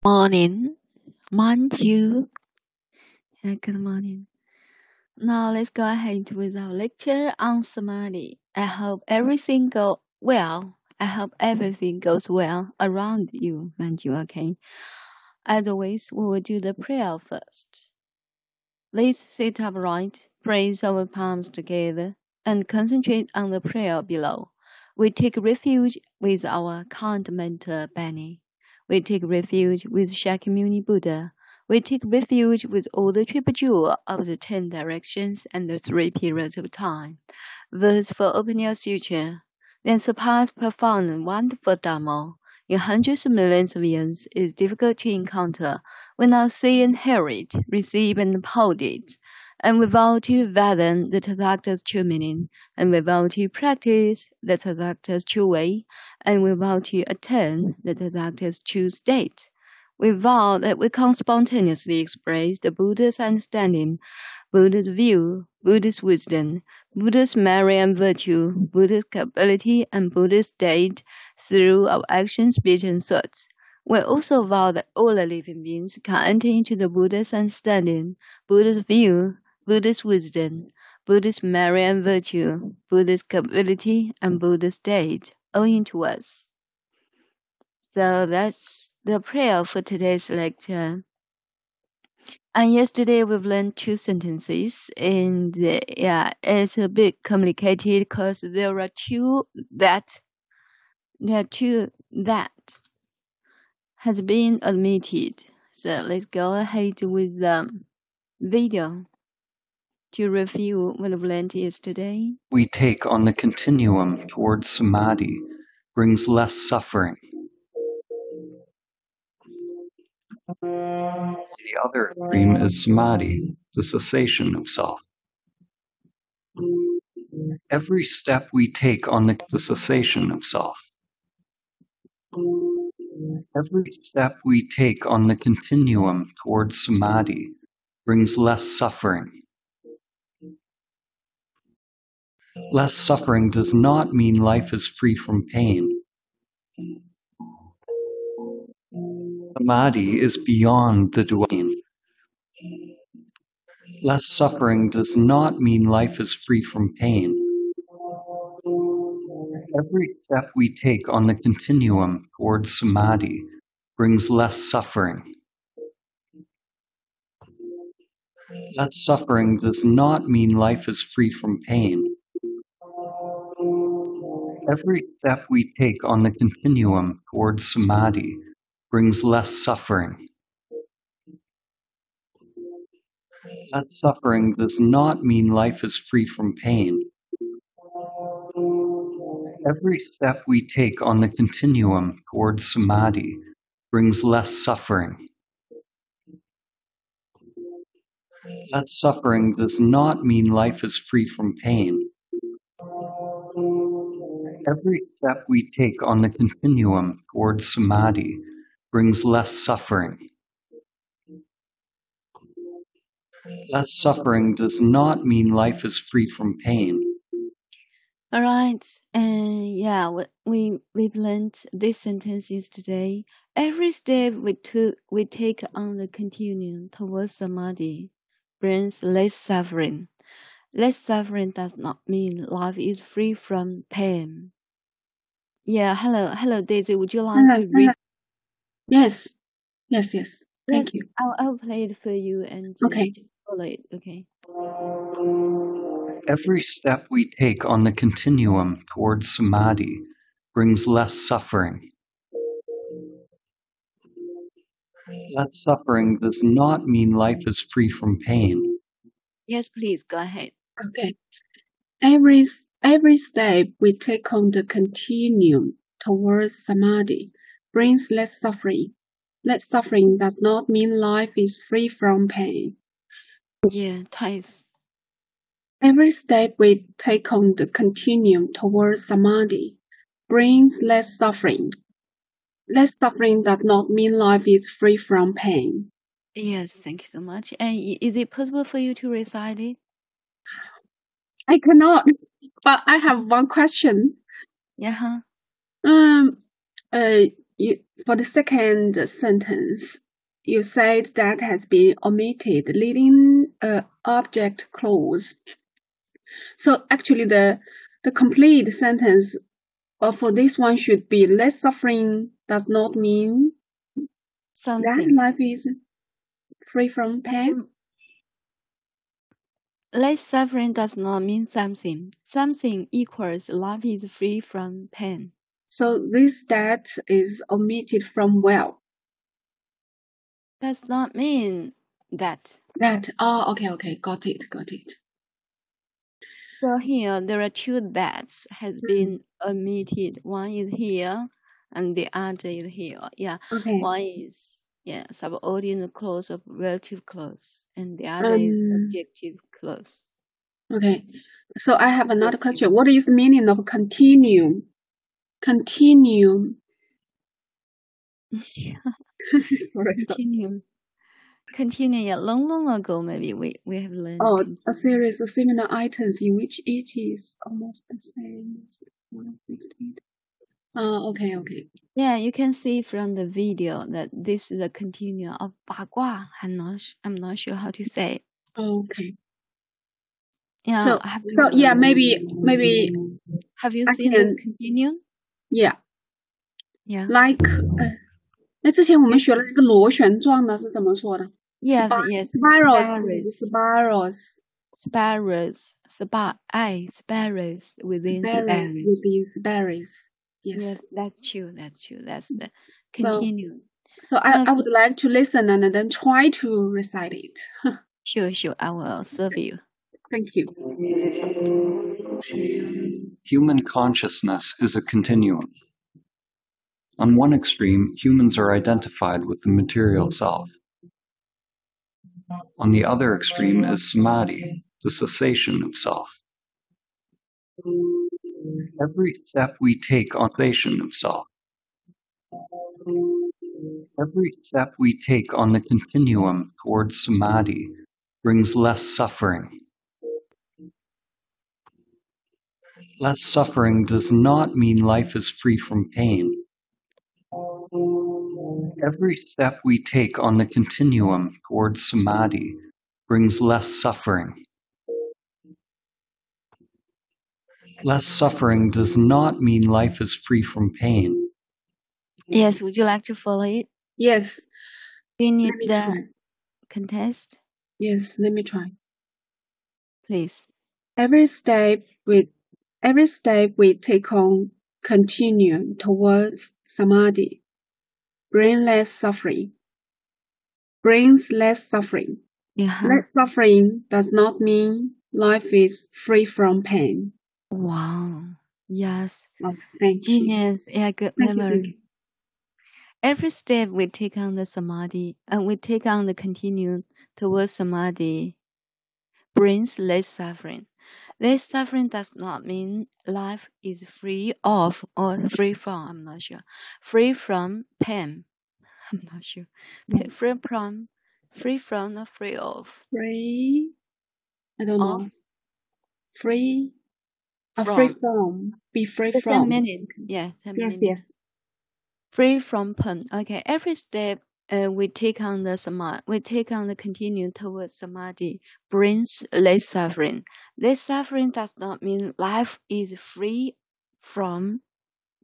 Morning, mind you. Good morning. Now let's go ahead with our lecture on Samadhi. I hope everything goes well. I hope everything goes well around you, mind you, okay? As always, we will do the prayer first. Let's sit upright, place our palms together, and concentrate on the prayer below. We take refuge with our kind mentor, Benny. We take refuge with Shakyamuni Buddha. We take refuge with all the triple jewel of the 10 directions and the 3 periods of time. Verse for opening your suture. Then surpass profound and wonderful Dhamma. In hundreds of millions of years, it is difficult to encounter. We now see and hear it, receive and uphold it. And we vow to fathom the Tathagata's true meaning, and we vow to practice the Tathagata's true way, and we vow to attain the Tathagata's true state. We vow that we can spontaneously express the Buddha's understanding, Buddha's view, Buddha's wisdom, Buddha's merit and virtue, Buddha's capability and Buddha's state through our actions, speech, and thoughts. We also vow that all the living beings can enter into the Buddha's understanding, Buddha's view, Buddha's wisdom, Buddha's merit and virtue, Buddha's capability, and Buddha's state, owing to us. So that's the prayer for today's lecture. And yesterday we've learned 2 sentences, and it's a bit complicated because there are two that has been admitted. So let's go ahead with the video to review what we've learned yesterday. We take on the continuum towards Samadhi brings less suffering. The other extreme is Samadhi, the cessation of self. Every step we take on the cessation of self. Every step we take on the continuum towards Samadhi brings less suffering. Less suffering does not mean life is free from pain. Samadhi is beyond the dwelling. Less suffering does not mean life is free from pain. Every step we take on the continuum towards Samadhi brings less suffering. Less suffering does not mean life is free from pain. Every step we take on the continuum towards Samadhi brings less suffering. Less suffering does not mean life is free from pain. Every step we take on the continuum towards Samadhi brings less suffering. Less suffering does not mean life is free from pain. Every step we take on the continuum towards Samadhi brings less suffering. Less suffering does not mean life is free from pain. All right, and we've learned these sentences today. Every step we take on the continuum towards Samadhi brings less suffering. Less suffering does not mean life is free from pain. Yeah, hello, Daisy. Would you like to read? Yes. Thank you. I'll play it for you and Okay. follow it. Okay. Every step we take on the continuum towards Samadhi brings less suffering. Less suffering does not mean life is free from pain. Yes, please go ahead. Okay. Every step we take on the continuum towards Samadhi brings less suffering. Less suffering does not mean life is free from pain. Yeah, twice. Every step we take on the continuum towards Samadhi brings less suffering. Less suffering does not mean life is free from pain. Yes, thank you so much. And is it possible for you to recite it? I cannot, but I have one question. Yeah. for the second sentence, you said that has been omitted, leading object clause. So actually, the complete sentence for this one should be less suffering does not mean that life is free from pain. Less suffering does not mean something. Something equals life is free from pain. So this that is omitted from well. Does not mean that. That, oh, okay, got it. So here there are two that's has been omitted. One is here and the other is here. Yeah. Okay. One is subordinate clause of relative clause and the other is adjective clause. Okay. So I have another question. What is the meaning of continuum? Continuum. Continue. Yeah, long ago maybe we have learned. Oh, a series of similar items in which each is almost the same. Okay. Yeah, you can see from the video that this is a continuum of 八卦. I'm not sure how to say. Okay. Yeah. So yeah, maybe. Have you seen the continuum? Yeah. Yeah. Like 那之前我们学了这个螺旋状的是怎么说的？ Yes. Sparrows within sparrows. Yes, that's true. That's the continuum. So I would like to listen and then try to recite it. Sure. I will serve you. Thank you. Human consciousness is a continuum. On one extreme, humans are identified with the material self. On the other extreme is samadhi, the cessation of self. Every step we take on cessation of self. Every step we take on the continuum towards samadhi brings less suffering. Less suffering does not mean life is free from pain. Every step we take on the continuum towards samadhi brings less suffering. Less suffering does not mean life is free from pain. Yes, would you like to follow it? Yes. Do you need the contest? Yes, let me try. Please. Every step we take on continuum towards samadhi brings less suffering. Yeah. Less suffering does not mean life is free from pain. Wow. Yes. Oh, thank you. Genius. Yeah, good memory. Every step we take on the samadhi and we take on the continuum towards samadhi brings less suffering. Less suffering does not mean life is free of or free from. I'm not sure. Free from pain. I'm not sure. Free from, not free of. Free. I don't know. Free. From. Free from. Be free the from. Same meaning. Yeah. Yes. Free from pain. Okay. Every step we take on the continuum towards samadhi brings less suffering. Less suffering does not mean life is free from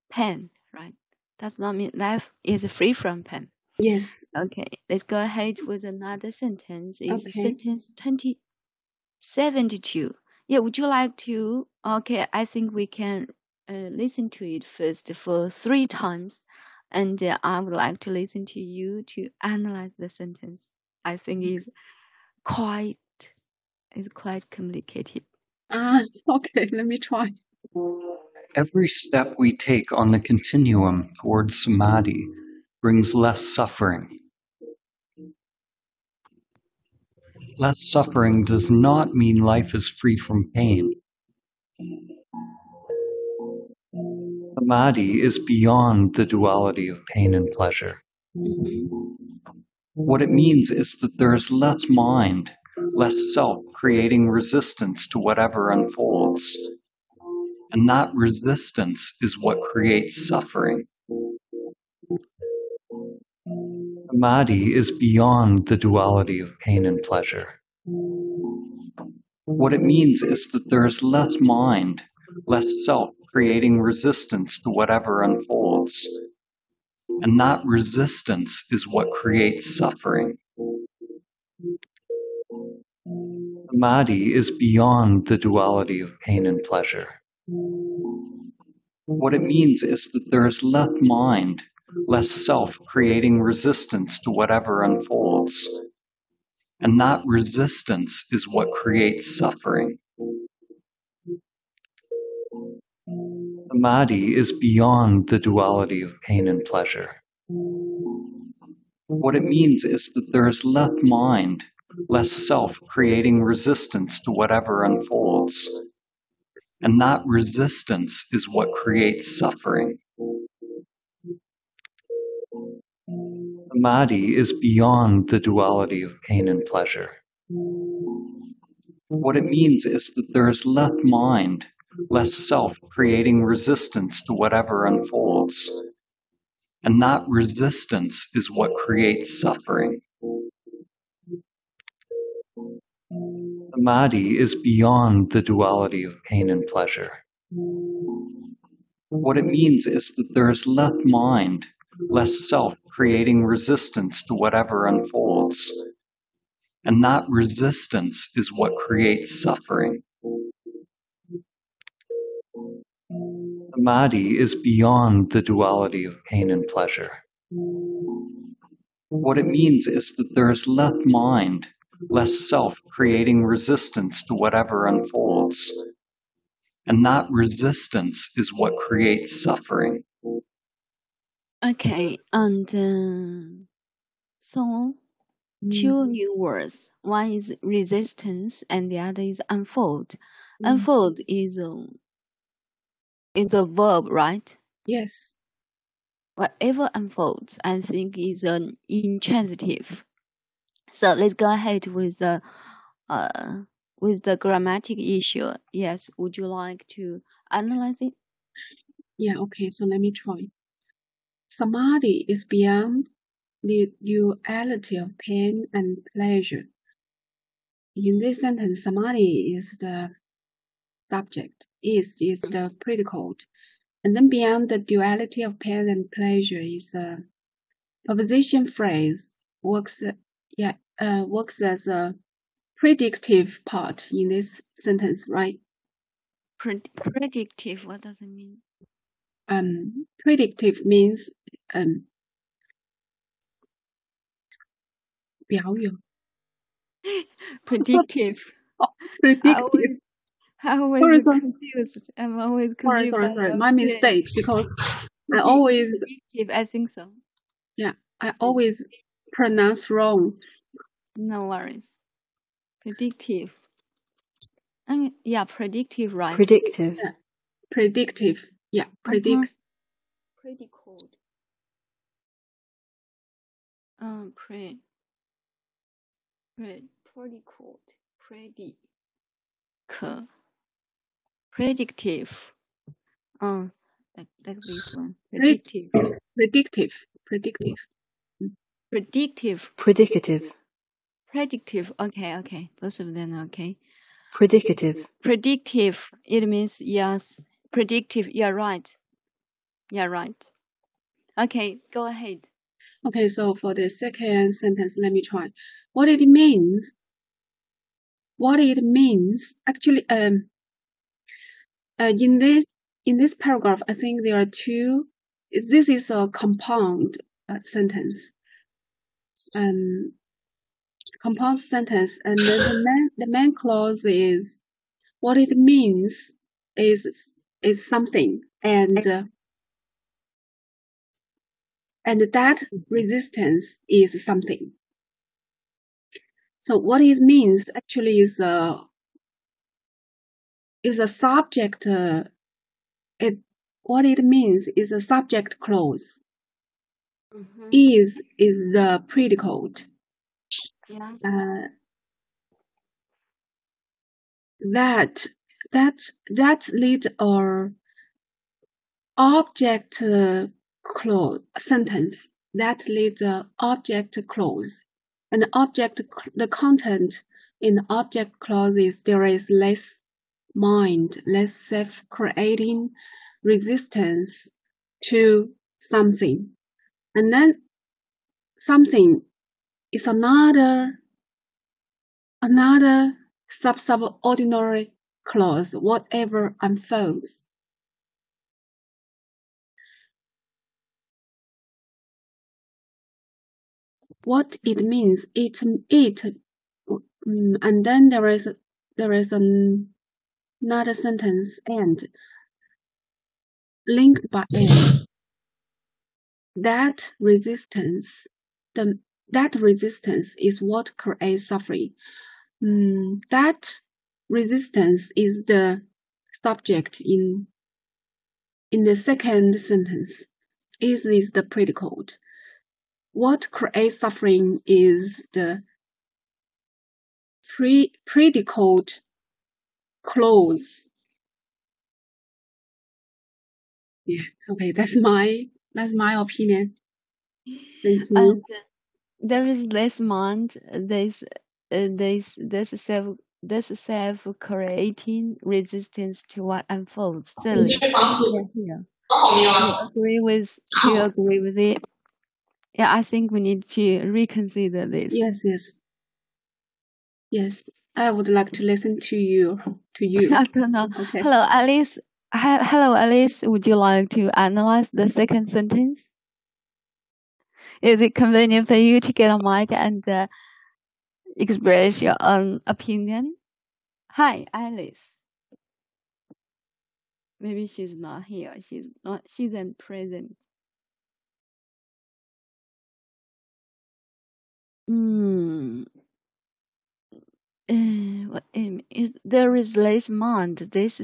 pain, right? Does not mean life is free from pain. Yes. Okay, let's go ahead with another sentence. It's sentence 2072. Yeah, would you like to? Okay, I think we can listen to it first for 3 times. And I would like to listen to you to analyze the sentence. I think it's quite complicated. Okay, let me try. Every step we take on the continuum towards samadhi brings less suffering. Less suffering does not mean life is free from pain. Samadhi is beyond the duality of pain and pleasure. What it means is that there is less mind, less self creating resistance to whatever unfolds. And that resistance is what creates suffering. Samadhi is beyond the duality of pain and pleasure. What it means is that there is less mind, less self creating resistance to whatever unfolds. And that resistance is what creates suffering. Samadhi is beyond the duality of pain and pleasure. What it means is that there is less mind, less self creating resistance to whatever unfolds. And that resistance is what creates suffering. Samadhi is beyond the duality of pain and pleasure. What it means is that there is less mind, less self creating resistance to whatever unfolds. And that resistance is what creates suffering. Samadhi is beyond the duality of pain and pleasure. What it means is that there is less mind, less self creating resistance to whatever unfolds. And that resistance is what creates suffering. Samadhi is beyond the duality of pain and pleasure. What it means is that there is less mind, less self creating resistance to whatever unfolds. And that resistance is what creates suffering. Samadhi is beyond the duality of pain and pleasure. What it means is that there is less mind, less self creating resistance to whatever unfolds. And that resistance is what creates suffering. Okay, and so two new words. One is resistance, and the other is unfold. Unfold is a verb, right? Yes. Whatever unfolds, I think, is an intransitive. So let's go ahead with the grammatic issue. Yes, would you like to analyze it? Yeah, okay, so let me try. Samadhi is beyond the duality of pain and pleasure. In this sentence, samadhi is the subject, is the predicate, and then beyond the duality of pain and pleasure is a preposition phrase, works as a predictive part in this sentence, right? Predictive, what does it mean? Predictive means 表演 Predictive. predictive. I always Sorry. confused. I'm always confused. Sorry. My mistake, because I always predictive. I think so. Yeah, I always pronounce wrong. No worries. Predictive. Yeah, predictive, right? Predictive. Yeah. Predictive. Yeah, predict. Predicate. Predictive. Like this one. Predictive. Predictive. Predicative. Predictive. Okay. Both of them. Okay. Predicative. Predictive. It means yes. Predictive. You're right. Okay, go ahead. Okay, so for the second sentence, let me try. What it means, actually, in this paragraph, I think there are two. This is a compound sentence. Compound sentence, and then the main clause is what it means is something, and that resistance is something. So what it means actually is a subject. What it means is a subject clause. Is the predicate. Yeah. That lead or object clause sentence That leads the object clause. And the content in the object clause is there is less mind, less self-creating resistance to something. And then something is another subordinary clause, whatever unfolds. What it means, and then there is another sentence and linked by and. That resistance is what creates suffering. That resistance is the subject in the second sentence. Is the predicate. What creates suffering is the predicate clause. Yeah, okay, that's my opinion. Thank you. And there is less mind. There's self-creating resistance to what unfolds. 这里 here. Do you agree with it? Yeah, I think we need to reconsider this. Yes. I would like to listen to you. I don't know. Okay. Hello, Alice. Hello, Alice. Would you like to analyze the second sentence? Is it convenient for you to get a mic and express your own opinion? Hi, Alice. Maybe she's not here. She isn't present. There is less mind, this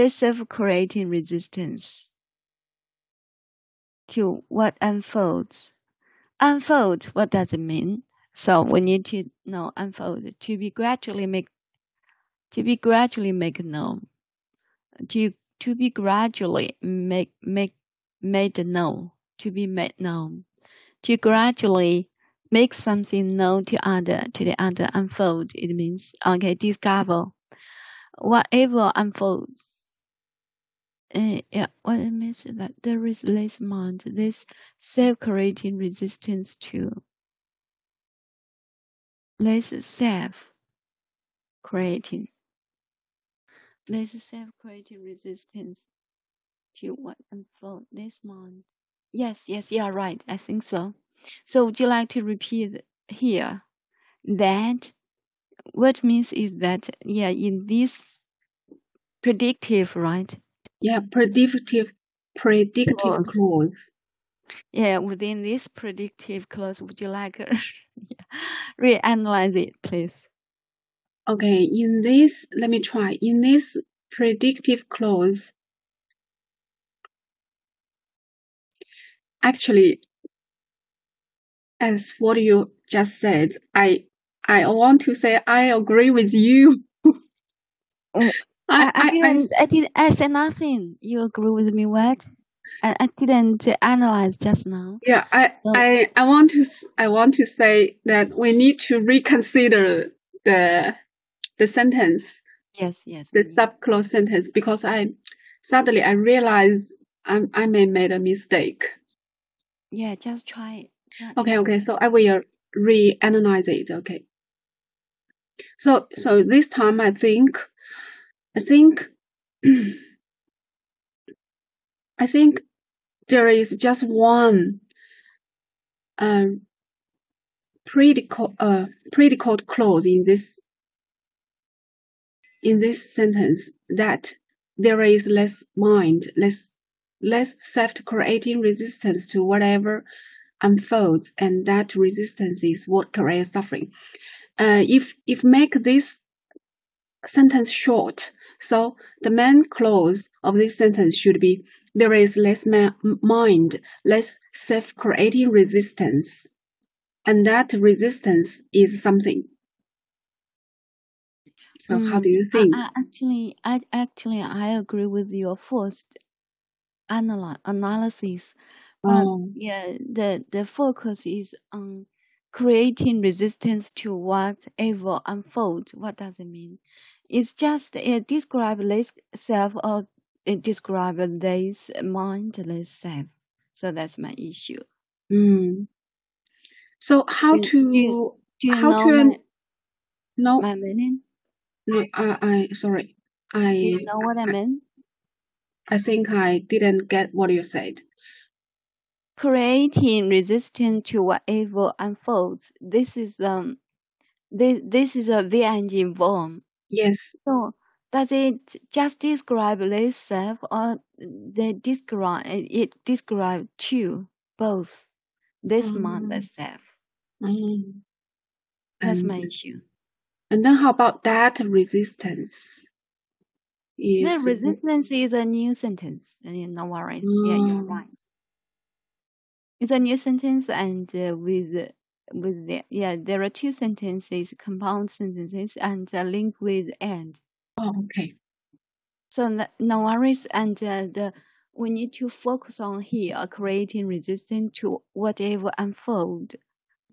self-creating resistance to what unfolds. Unfold, what does it mean? So we need to know unfold to be gradually made known. To be gradually made known. To be made known. To gradually make something known to the other unfold. It means discover whatever unfolds. What it means is that there is less mind, this self-creating resistance to less self-creating resistance to what unfolds. This mind. Yes, you are right. I think so. So would you like to repeat here that what means is that in this predictive, right? Yeah, predictive clause. Yeah, within this predictive clause, would you like reanalyze it, please? Okay, let me try. In this predictive clause, actually, as what you just said, I want to say I agree with you. I say nothing. You agree with me? What? I didn't analyze just now. Yeah, I want to say that we need to reconsider the sentence. Yes. The subclause sentence, because suddenly I realized I may made a mistake. Yeah, just try. Okay. So I will reanalyze it. Okay. So this time I think I think there is just one predicate clause in this sentence, that there is less mind, less self-creating resistance to whatever unfolds, and that resistance is what creates suffering. If make this sentence short, so the main clause of this sentence should be there is less mind, less self-creating resistance, and that resistance is something. So how do you think? I agree with your first analysis, Yeah, the focus is on creating resistance to whatever unfolds. What does it mean? It's just describe this self or describe this mindless self. So that's my issue. So how Do to you how know to no my meaning? no I sorry Do you know what I mean? I think I didn't get what you said. Creating resistance to whatever unfolds. This is this is a VNG form. Yes. So does it just describe this self or they describe it describe two both this mindless self? That's And my issue. and then how about that resistance? The Is resistance is a new sentence. No worries. Yeah, you're right. It's a new sentence and with the there are two sentences, compound sentences, and a link with and. okay. So no worries, and we need to focus on here creating resistance to whatever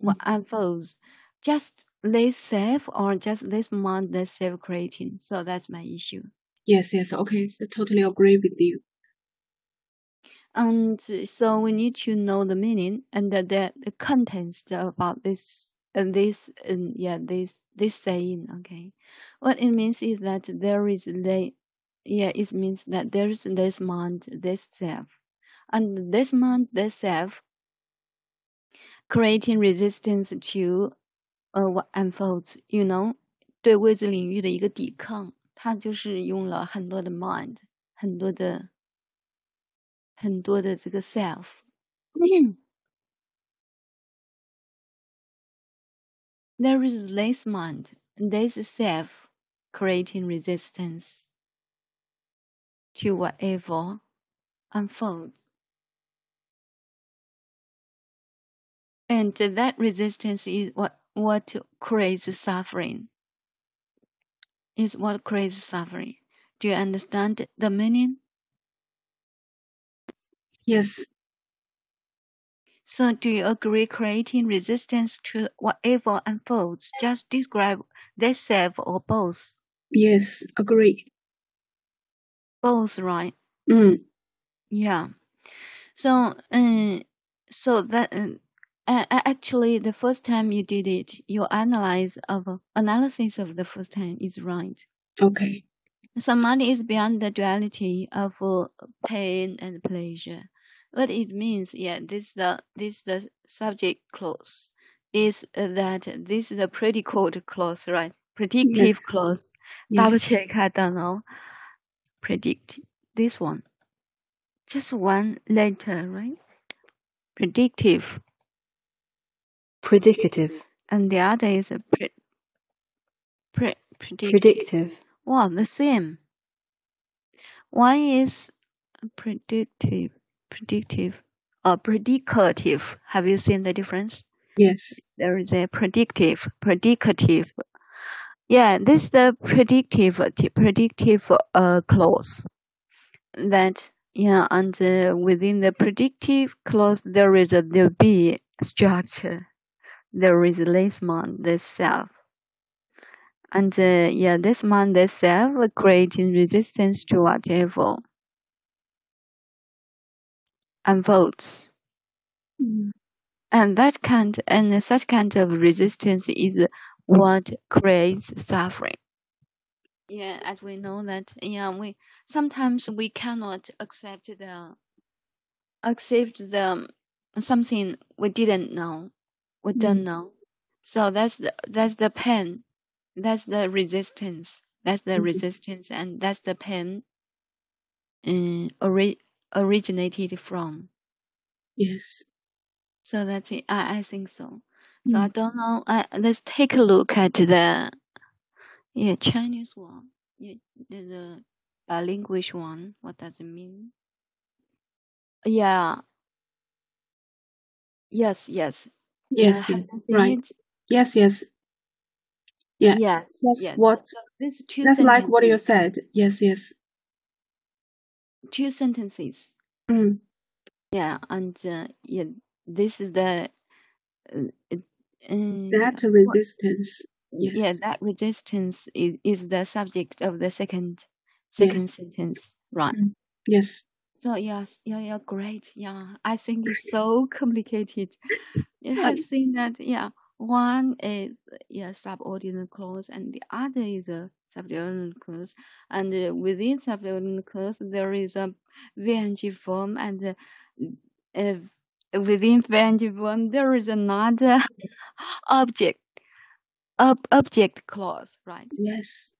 what unfolds. Just this self or just this mind that's self creating. So that's my issue. Yes, okay. So totally agree with you. And so we need to know the meaning and the context about this and this this saying. Okay, what it means is that there is it means that there is this mind, this self, and this mind, this self, creating resistance to what unfolds. You know，对未知领域的一个抵抗，它就是用了很多的 mind，很多的这个 self。There is this mind, this self, creating resistance to whatever unfolds. And that resistance is what creates suffering. Is what creates suffering. Do you understand the meaning? Yes. So do you agree creating resistance to whatever unfolds? Just describe that self or both? Yes, agree. Both, right? Yeah. So, so that actually, the first time you did it, your analysis of the first time is right. Okay. Samadhi is beyond the duality of pain and pleasure. What it means, this the subject clause is that this is the predicate clause, right? Predictive Yes. clause. Yes. Double check, I don't know. Predict this one. Just one letter, right? Predictive. Predicative. And the other is a predictive. Predictive. Wow, the same. One is predictive, or predicative. Have you seen the difference? Yes. There is a predicative. Yeah, this is the predictive clause. That and within the predictive clause there is the B structure. There is this man, this self. And this man, this self, creating resistance to whatever unfolds. And such kind of resistance is what creates suffering. Yeah, as we know that, we sometimes we cannot accept something we didn't know, we don't know. So that's the pain. That's the resistance. That's the resistance, and that's the pain originated from. Yes. So that's it. I think so. So I don't know. Let's take a look at the Chinese one. The bilingual one. What does it mean? Yeah. Yes. Yes. Have you seen Right. it? Yes. Yeah. Yes. What? So these two That's sentences. like what you said. Yes. Two sentences. Yeah, and yeah, this is the That resistance. yeah, Yes. that resistance is the subject of the second Yes. sentence, right? Yes. So yes, yeah, great. Yeah, I think it's so complicated. You have seen that, yeah. One is subordinate clause, and the other is a subordinate clause. And within subordinate clause, there is a VNG form, and uh, within VNG form, there is another object object clause, right? Yes.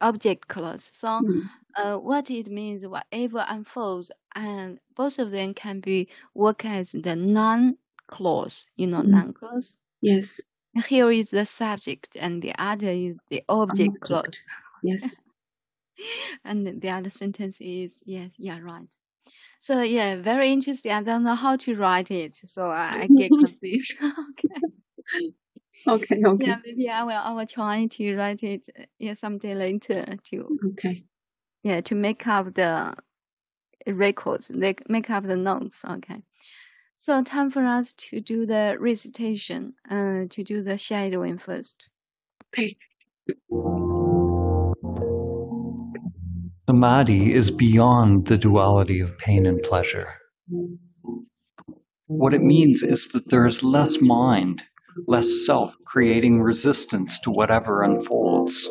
Object clause. So Mm. what it means, whatever unfolds, and both of them can be work as the noun clause, noun clause. Yes. Here is the subject, and the other is the object clause. Object. Yes. And the other sentence is, right. So yeah, very interesting. I don't know how to write it, so I get confused. Okay. Yeah, maybe I will try to write it someday later to Okay. to make up the records, make up the notes. Okay. So time for us to do the recitation, to do the shadowing first. Okay. Samadhi is beyond the duality of pain and pleasure. What it means is that there is less mind, less self creating resistance to whatever unfolds.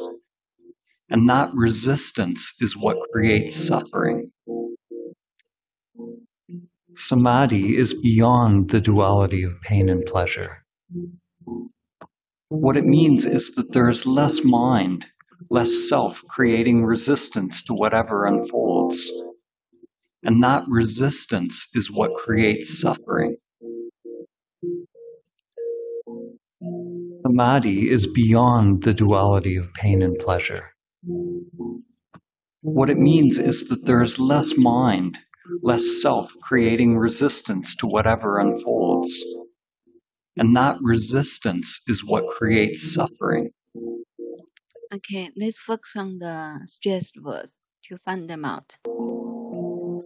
And that resistance is what creates suffering. Samadhi is beyond the duality of pain and pleasure. What it means is that there is less mind, less self creating resistance to whatever unfolds. And that resistance is what creates suffering. Samadhi is beyond the duality of pain and pleasure. What it means is that there is less mind, less self creating resistance to whatever unfolds. And that resistance is what creates suffering. Okay, let's focus on the stressed words to find them out.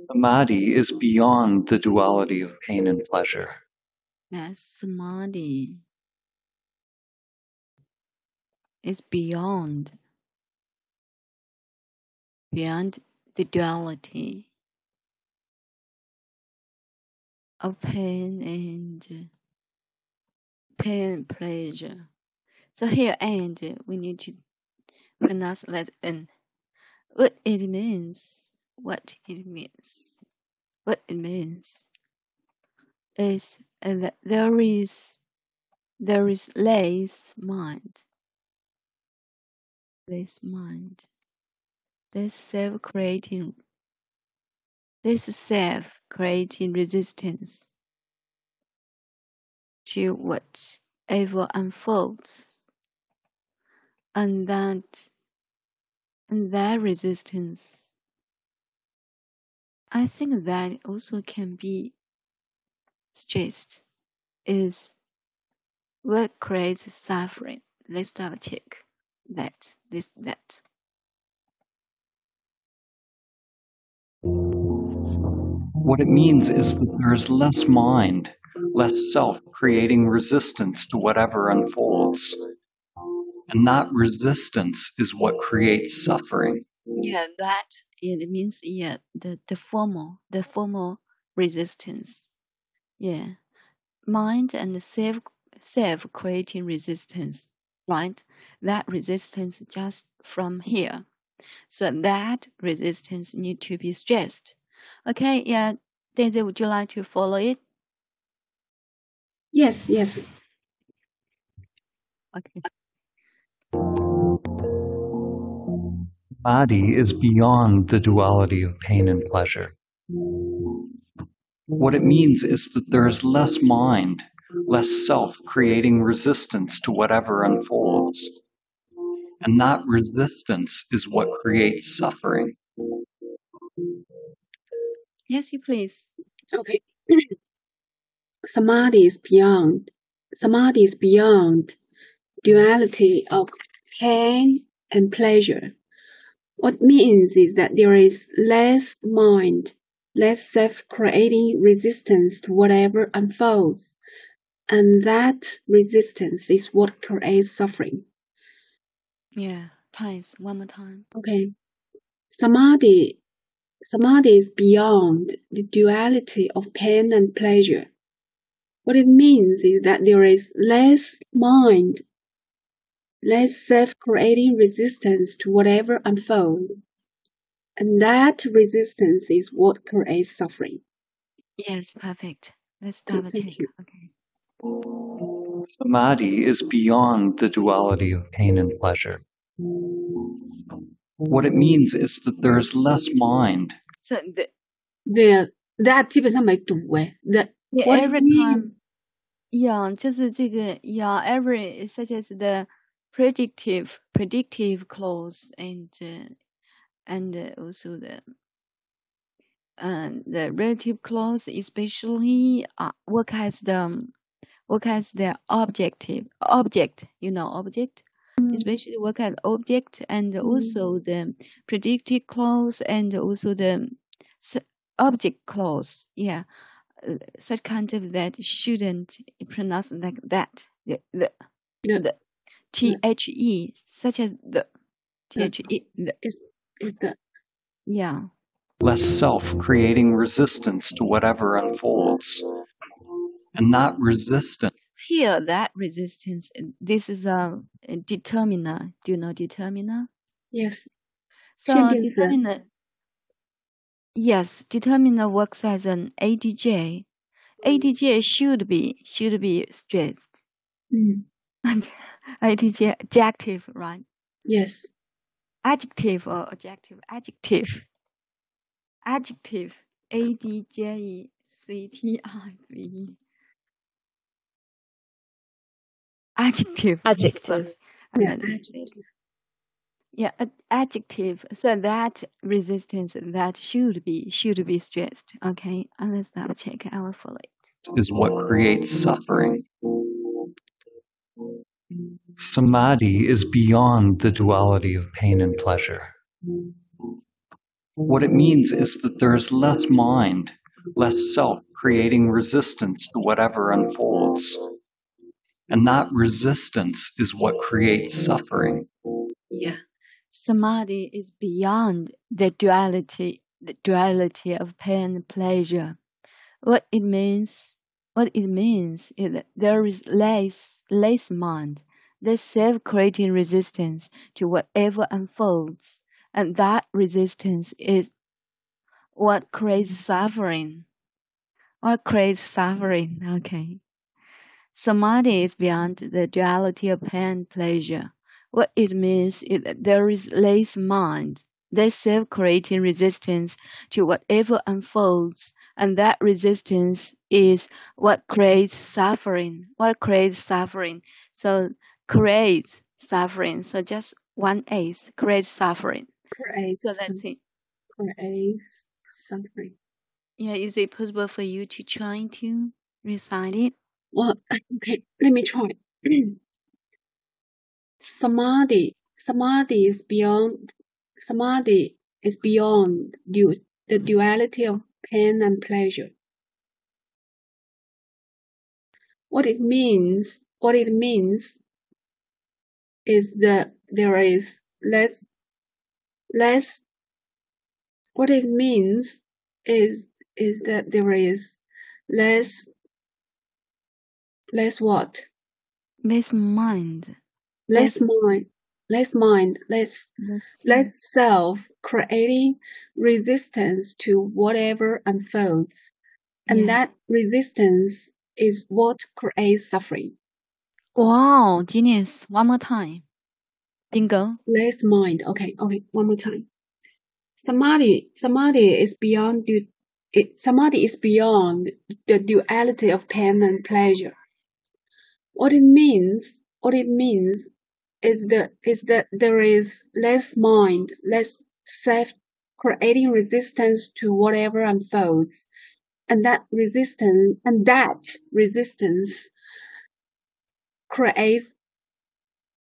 Samadhi is beyond the duality of pain and pleasure. Yes, samadhi is beyond the duality of pain and pleasure. So here and we need to pronounce as n. What it means is that there is less mind, less self-creating resistance to whatever unfolds, and that resistance, I think that also can be stressed, is what creates suffering. Let's double check that. What it means is that there is less mind, less self creating resistance to whatever unfolds. And that resistance is what creates suffering. Yeah, that it means the formal resistance. Yeah, mind and self creating resistance, right? That resistance just from here. So that resistance need to be stressed. Okay, yeah, Daisy, would you like to follow it? Yes. Yes. Okay. Samadhi is beyond the duality of pain and pleasure. What it means is that there is less mind, less self creating resistance to whatever unfolds. And that resistance is what creates suffering. Yes, you please. Okay. Samadhi is beyond duality of pain and pleasure. What means is that there is less mind, less self-creating resistance to whatever unfolds, and that resistance is what creates suffering. Yeah, twice, one more time. Okay. Samadhi is beyond the duality of pain and pleasure. What it means is that there is less mind, less self-creating resistance to whatever unfolds, and that resistance is what creates suffering. Yes, perfect. Let's Okay, double check. thank you. Okay. Samadhi is beyond the duality of pain and pleasure. What it means is that there is less mind. So the That 基本上没读诶。The yeah, what it every means? time, yeah, 就是这个 yeah, every such as the predictive clause and also the relative clause, especially work as the object, object, especially work as object, and also the predictive clause and also the object clause. Yeah, such kind of that shouldn't pronounce like that. The the such as the the, Is the yeah. Less self creating resistance to whatever unfolds. And that resistance Here, that resistance, this is a determiner. Do you know determiner? yes. So 限定词 determiner, yes, determiner works as an ADJ. ADJ should be stressed. And ADJ adjective, right? Yes. Adjective or adjective? Adjective. Adjective. ADJECTIVE. Adjective. Adjective. Sorry. Yeah, And then- adjective. Yeah, adjective. So that resistance that should be stressed. Okay, and let's double check. I will follow it. is what creates suffering. Samadhi is beyond the duality of pain and pleasure. What it means is that there is less mind, less self creating resistance to whatever unfolds. And that resistance is what creates suffering. Yeah, samadhi is beyond the duality of pain and pleasure. What it means is that there is less mind, less self-creating resistance to whatever unfolds, and that resistance is what creates suffering. What creates suffering? Okay. Samadhi is beyond the duality of pain and pleasure. What it means is that there is less mind, less self-creating resistance to whatever unfolds, and that resistance is what creates suffering. What creates suffering? So creates suffering. So just one S creates suffering. Creates, So let's see. creates suffering. Yeah, is it possible for you to try to recite it? Well, okay, let me try. Samadhi is beyond the duality of pain and pleasure. What it means is that there is less. What it means is that there is less what? Less mind. Less mind, less self-creating resistance to whatever unfolds. And Yeah. that resistance is what creates suffering. Wow, genius. One more time. Bingo. Less mind. Okay, one more time. Samadhi is beyond the duality of pain and pleasure. What it means is that there is less mind, less self-creating resistance to whatever unfolds, and that resistance creates,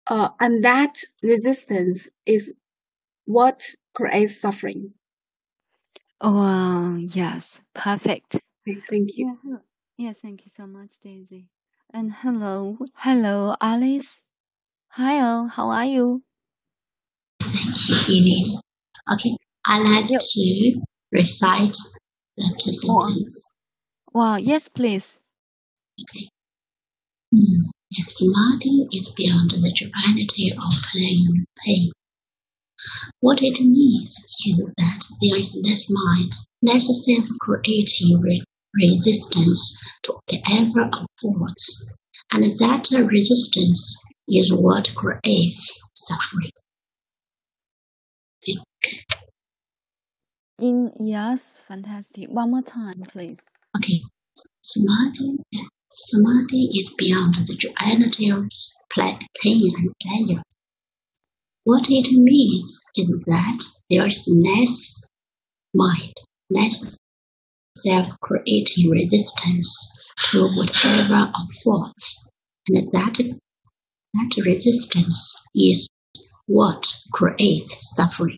and that resistance is what creates suffering. Oh, yes, perfect. Thank you. Yeah, thank you so much, Daisy. And hello, Alice. Hi, how are you? Evening. Okay, I like Yep. to recite the two sentences. Wow, yes, please. Okay. Samadhi is beyond the duality of pleasure and pain. What it means is that there is less mind, less self-creative resistance to whatever unfolds, and that resistance is what creates suffering. Yes, fantastic. One more time, please. Okay, Samadhi is beyond the duality of pain and pleasure. What it means is that there is less mind, less self-creating resistance to whatever unfolds, and that resistance is what creates suffering.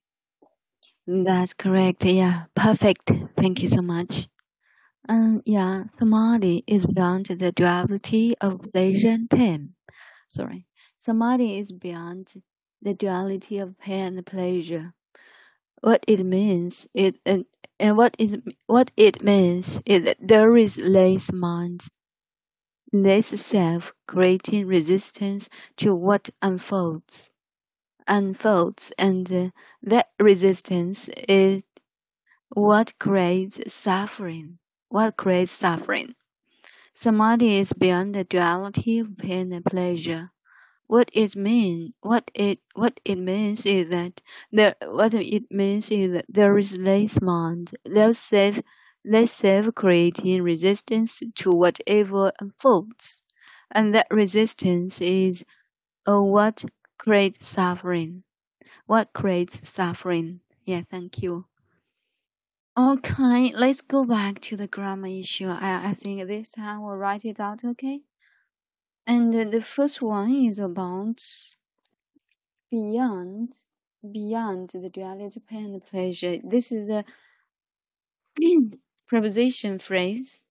That's correct. Yeah, perfect. Thank you so much. Yeah, Samadhi is beyond the duality of pleasure and pain. Sorry. Samadhi is beyond the duality of pain and pleasure. What it means what it means is that there is less mind, less self creating resistance to what unfolds, and that resistance is what creates suffering. Samadhi is beyond the duality of pain and pleasure. What it means is that there is less mind, less self-creating resistance to whatever unfolds, and that resistance is what creates suffering. What creates suffering? Yeah, thank you. Okay, let's go back to the grammar issue. I think this time we'll write it out, okay? And the first one is about beyond the duality of pain and pleasure. This is the preposition phrase.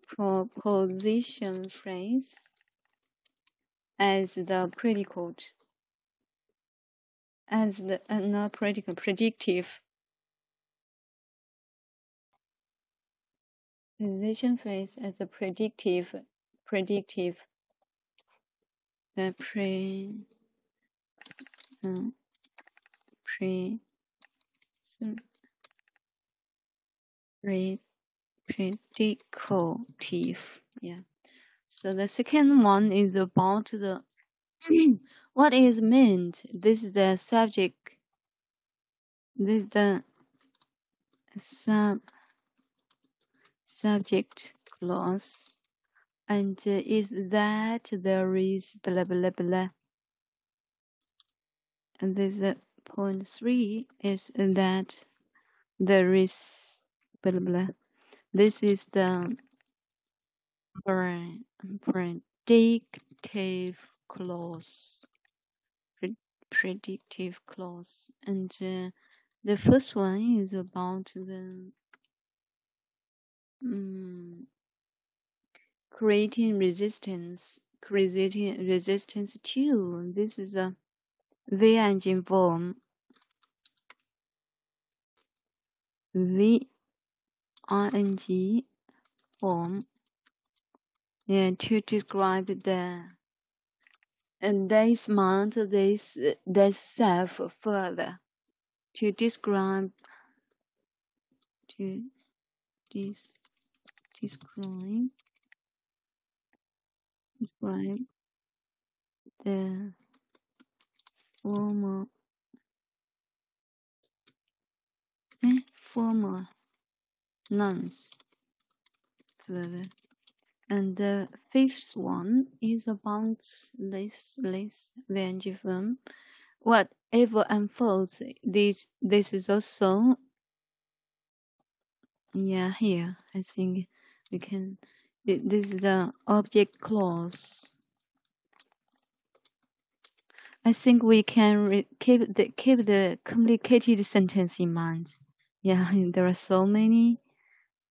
Proposition phrase as the predicate. As the not predicate, predictive. Preposition phrase as the predictive. The predicative. Yeah. So the second one is about the what is meant. This is the subject. This is the subject clause, and is that there is blah blah blah. And this point 3 is that there is blah blah. This is the predictive clause. Predictive clause, and the first one is about the creating resistance to. This is a V engine form. V-I-N-G form. Yeah, to describe the this month this self further. To describe describe the former nouns further. And the fifth one is about this verb. Whatever unfolds, this is also here. I think we can. This is the object clause. I think we can keep the complicated sentence in mind. Yeah, there are so many.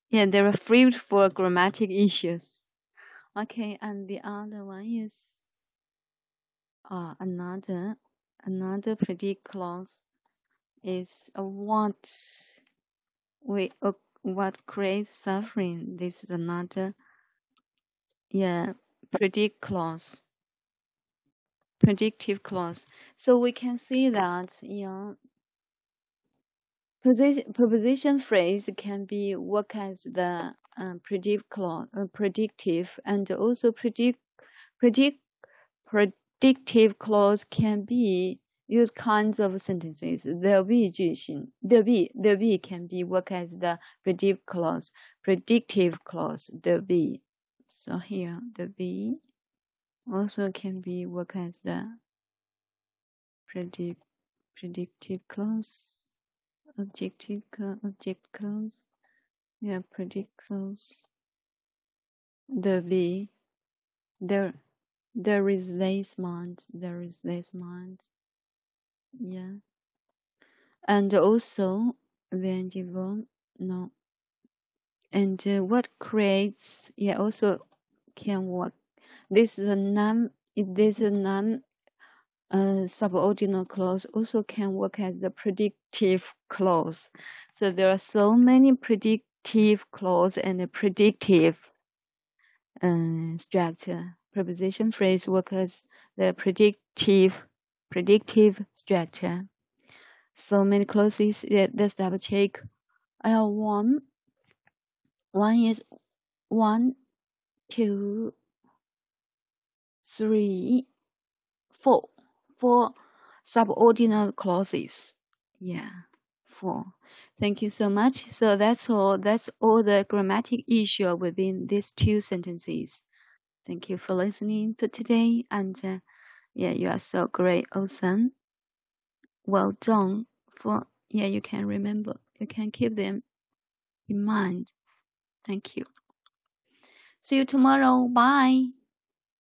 Yeah, there are fruitful grammatic issues. Okay, and the other one is another predict clause is what creates suffering. This is another predict clause, predictive clause. So we can see that preposition phrase can be work as the predictive, and also predictive clause can be use kinds of sentences. There be 句型, there be can be work as the predictive clause, there be. So here, the be also can be work as the predictive clause, object clause. Yeah, predict clause. The be there is this mind. There is this mind. Yeah. And also tangible, no. And what creates, also can work. This is a subordinate clause also can work as the predictive clause. So there are so many predictive clause and a predictive structure. Preposition phrase work as the predictive structure. So many clauses. Let's double check. One is 1, 2, 3, 4. 4 subordinate clauses. Yeah, 4. Thank you so much. So that's all. That's all the grammatic issue within these two sentences. Thank you for listening for today. And you are so great, awesome. Well done. You can remember. You can keep them in mind. Thank you. See you tomorrow. Bye.